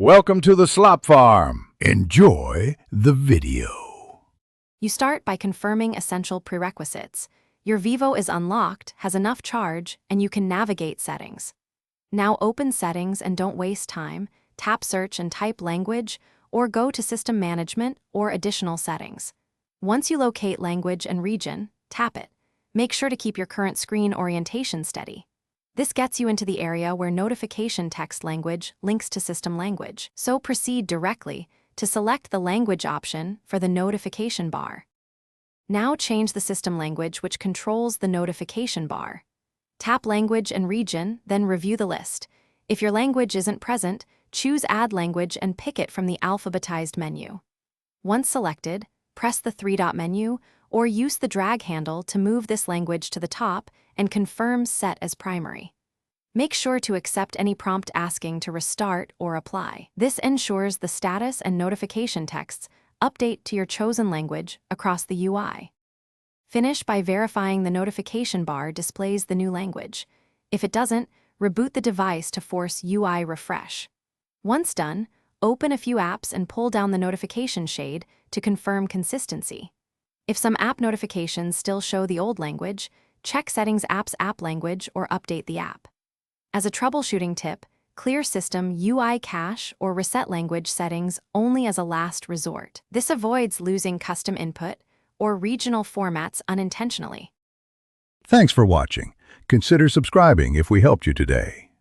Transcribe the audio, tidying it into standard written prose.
Welcome to the Slop Farm. Enjoy the video. You start by confirming essential prerequisites. Your Vivo is unlocked, has enough charge, and you can navigate settings. Now open Settings and don't waste time. Tap Search and type Language, or go to System Management or Additional Settings. Once you locate Language and Region, tap it. Make sure to keep your current screen orientation steady. This gets you into the area where Notification Text Language links to System Language, so proceed directly to select the Language option for the notification bar. Now change the system language which controls the notification bar. Tap Language and Region, then review the list. If your language isn't present, choose Add Language and pick it from the alphabetized menu. Once selected, press the three-dot menu or use the drag handle to move this language to the top and confirm Set as Primary. Make sure to accept any prompt asking to restart or apply. This ensures the status and notification texts update to your chosen language across the UI. Finish by verifying the notification bar displays the new language. If it doesn't, reboot the device to force UI refresh. Once done, open a few apps and pull down the notification shade to confirm consistency. If some app notifications still show the old language, check Settings App's app language or update the app. As a troubleshooting tip, clear system UI cache or reset language settings only as a last resort. This avoids losing custom input or regional formats unintentionally. Thanks for watching. Consider subscribing if we helped you today.